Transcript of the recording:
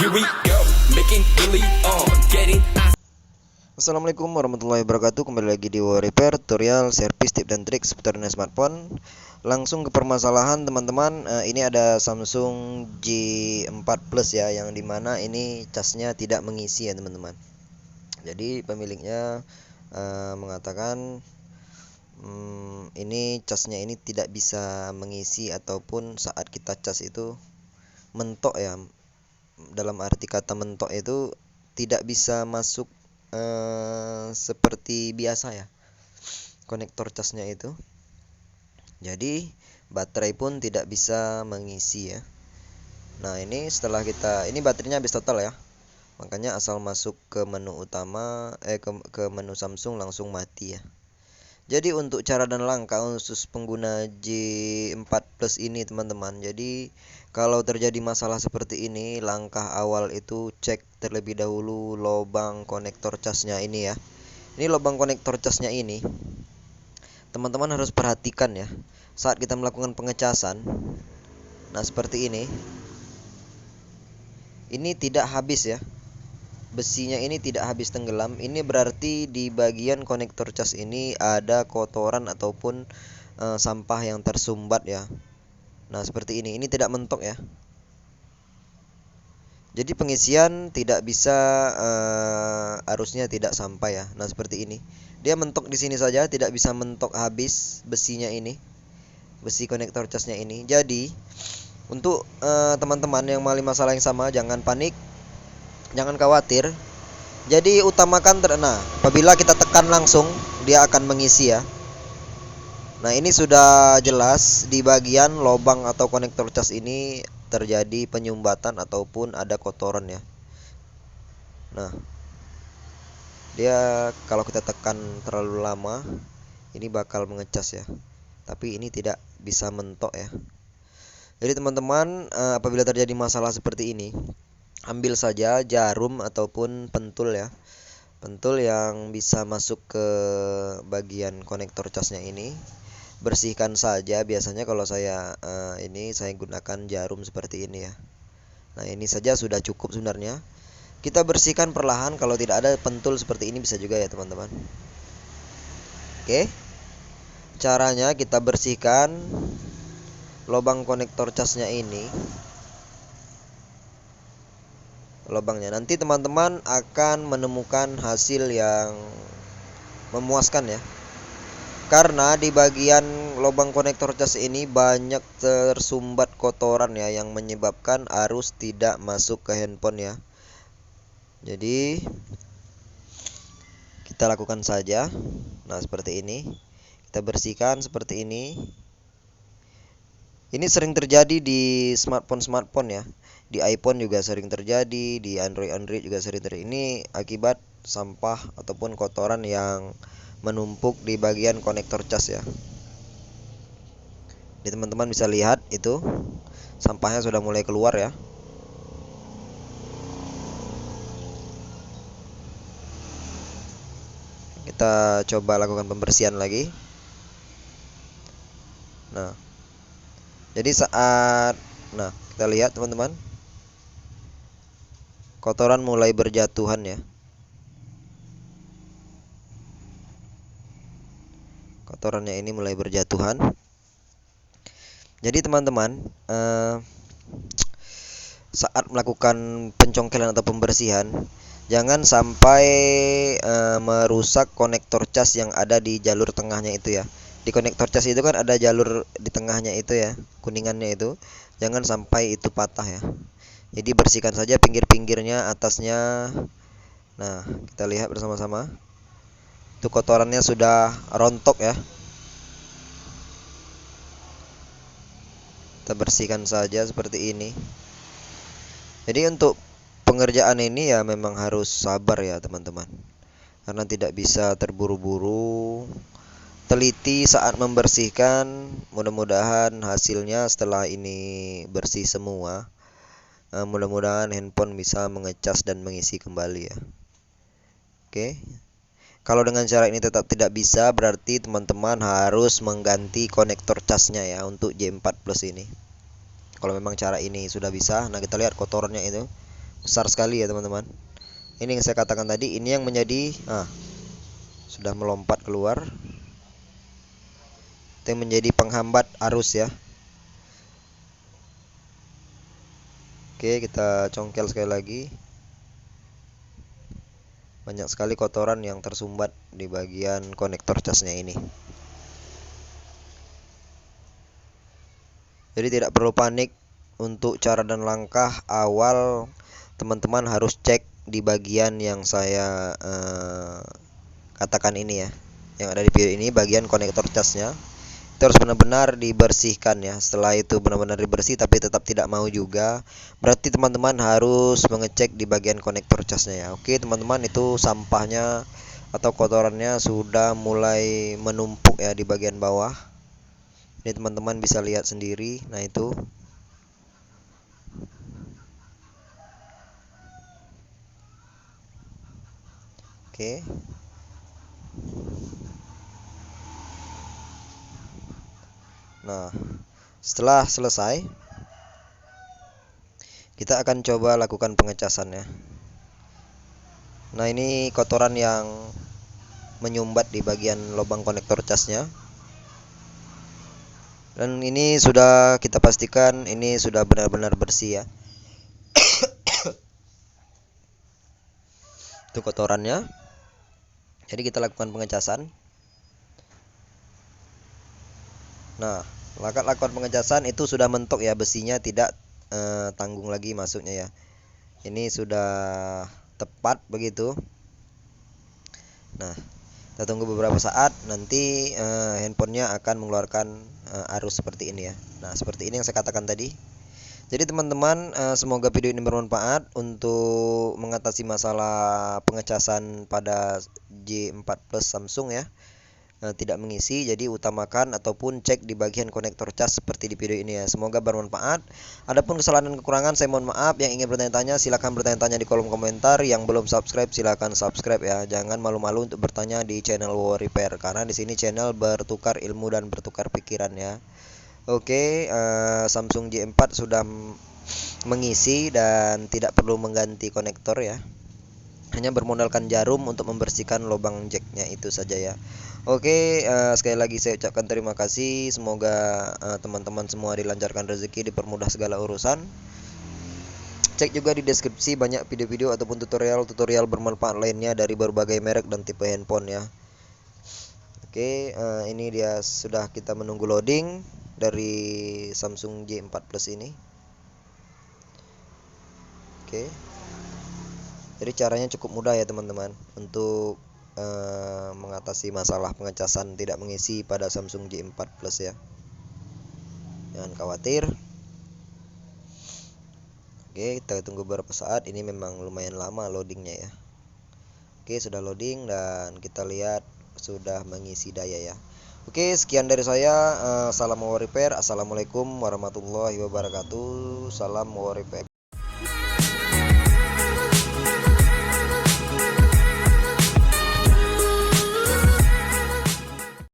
Here we go, making really on getting. Assalamualaikum warahmatullahi wabarakatuh. Kembali lagi di Repair tutorial, servis, tips dan trik seputar smartphone. Langsung ke permasalahan teman-teman. Ini ada Samsung J4 Plus ya, yang dimana ini casnya tidak mengisi ya teman-teman. Jadi pemiliknya mengatakan ini casnya ini tidak bisa mengisi, ataupun saat kita cas itu mentok ya. Dalam arti kata mentok itu tidak bisa masuk seperti biasa ya, konektor casnya itu. Jadi baterai pun tidak bisa mengisi ya. Nah ini setelah ini baterainya habis total ya, makanya asal masuk ke menu utama ke menu Samsung langsung mati ya. Jadi untuk cara dan langkah khusus pengguna J4 Plus ini teman-teman, jadi kalau terjadi masalah seperti ini, langkah awal itu cek terlebih dahulu lubang konektor casnya ini ya. Ini lubang konektor casnya ini teman-teman harus perhatikan ya, saat kita melakukan pengecasan. Nah seperti ini tidak habis ya, besinya ini tidak habis tenggelam. Ini berarti di bagian konektor cas ini ada kotoran ataupun sampah yang tersumbat ya. Nah seperti ini tidak mentok ya. Jadi pengisian tidak bisa, arusnya tidak sampai ya. Nah seperti ini, dia mentok di sini saja, tidak bisa mentok habis besinya ini, besi konektor casnya ini. Jadi untuk teman-teman yang mengalami masalah yang sama, jangan panik, jangan khawatir. Jadi utamakan apabila kita tekan langsung, dia akan mengisi ya. Nah ini sudah jelas di bagian lubang atau konektor cas ini terjadi penyumbatan ataupun ada kotoran ya. Nah dia kalau kita tekan terlalu lama, ini bakal mengecas ya, tapi ini tidak bisa mentok ya. Jadi teman-teman, apabila terjadi masalah seperti ini, ambil saja jarum ataupun pentul ya, pentul yang bisa masuk ke bagian konektor casnya ini. Bersihkan saja, biasanya kalau saya saya gunakan jarum seperti ini ya. Nah ini saja sudah cukup sebenarnya. Kita bersihkan perlahan, kalau tidak ada pentul seperti ini bisa juga ya teman-teman. Oke, caranya kita bersihkan lubang konektor casnya ini, lubangnya. Nanti teman-teman akan menemukan hasil yang memuaskan ya, karena di bagian lubang konektor cas ini banyak tersumbat kotoran ya, yang menyebabkan arus tidak masuk ke handphone ya. Jadi kita lakukan saja. Nah seperti ini, kita bersihkan seperti ini. Ini sering terjadi di smartphone ya, di iPhone juga sering terjadi, di Android juga sering terjadi. Ini akibat sampah ataupun kotoran yang menumpuk di bagian konektor cas ya. Jadi teman-teman bisa lihat itu sampahnya sudah mulai keluar ya. Kita coba lakukan pembersihan lagi. Nah jadi kita lihat teman-teman, kotoran mulai berjatuhan ya. Kotorannya ini mulai berjatuhan. Jadi teman-teman, saat melakukan pencongkelan atau pembersihan, jangan sampai merusak konektor cas yang ada di jalur tengahnya itu ya. Di konektor cas itu kan ada jalur di tengahnya itu ya, kuningannya itu. Jangan sampai itu patah ya. Jadi bersihkan saja pinggir-pinggirnya, atasnya. Nah kita lihat bersama-sama, itu kotorannya sudah rontok ya. Kita bersihkan saja seperti ini. Jadi untuk pengerjaan ini ya memang harus sabar ya teman-teman, karena tidak bisa terburu-buru, teliti saat membersihkan. Mudah-mudahan hasilnya setelah ini bersih semua, mudah-mudahan handphone bisa mengecas dan mengisi kembali ya. Oke, kalau dengan cara ini tetap tidak bisa, berarti teman-teman harus mengganti konektor casnya ya untuk J4 Plus ini. Kalau memang cara ini sudah bisa, nah kita lihat kotorannya itu besar sekali ya teman-teman. Ini yang saya katakan tadi, ini yang menjadi sudah melompat keluar. Itu yang menjadi penghambat arus ya. Oke, kita congkel sekali lagi. Banyak sekali kotoran yang tersumbat di bagian konektor casnya ini. Jadi tidak perlu panik. Untuk cara dan langkah awal, teman-teman harus cek di bagian yang saya katakan ini ya, yang ada di video ini, bagian konektor casnya. Itu harus benar-benar dibersihkan ya. Setelah itu benar-benar dibersih tapi tetap tidak mau juga, berarti teman-teman harus mengecek di bagian konektor casnya ya. Oke teman-teman, itu sampahnya atau kotorannya sudah mulai menumpuk ya di bagian bawah. Ini teman-teman bisa lihat sendiri. Nah itu. Oke. Nah, setelah selesai, kita akan coba lakukan pengecasan ya. Nah, ini kotoran yang menyumbat di bagian lubang konektor casnya. Dan ini sudah kita pastikan ini sudah benar-benar bersih ya. Itu kotorannya. Jadi kita lakukan pengecasan. Nah, lakukan pengecasan itu sudah mentok ya, besinya tidak tanggung lagi masuknya ya. Ini sudah tepat begitu. Nah, kita tunggu beberapa saat, nanti handphonenya akan mengeluarkan arus seperti ini ya. Nah, seperti ini yang saya katakan tadi. Jadi teman-teman, semoga video ini bermanfaat untuk mengatasi masalah pengecasan pada J4 Plus Samsung ya. Tidak mengisi, jadi utamakan ataupun cek di bagian konektor cas seperti di video ini ya. Semoga bermanfaat. Adapun kesalahan dan kekurangan saya mohon maaf. Yang ingin bertanya-tanya silahkan bertanya-tanya di kolom komentar. Yang belum subscribe silahkan subscribe ya. Jangan malu-malu untuk bertanya di channel Wow Repair, karena di sini channel bertukar ilmu dan bertukar pikiran ya. Oke, Samsung J4 sudah mengisi dan tidak perlu mengganti konektor ya. Hanya bermodalkan jarum untuk membersihkan lubang jacknya itu saja ya. Oke, sekali lagi saya ucapkan terima kasih. Semoga teman-teman semua dilancarkan rezeki, dipermudah segala urusan. Cek juga di deskripsi banyak video-video ataupun tutorial bermanfaat lainnya dari berbagai merek dan tipe handphone ya. Oke, ini dia sudah kita menunggu loading dari Samsung J4 Plus ini. Oke. Jadi caranya cukup mudah ya teman-teman untuk mengatasi masalah pengecasan tidak mengisi pada Samsung J4 Plus ya. Jangan khawatir. Oke, kita tunggu beberapa saat. Ini memang lumayan lama loadingnya ya. Oke, sudah loading dan kita lihat sudah mengisi daya ya. Oke, sekian dari saya. Salam Wow Repair. Assalamualaikum warahmatullahi wabarakatuh. Salam Wow Repair.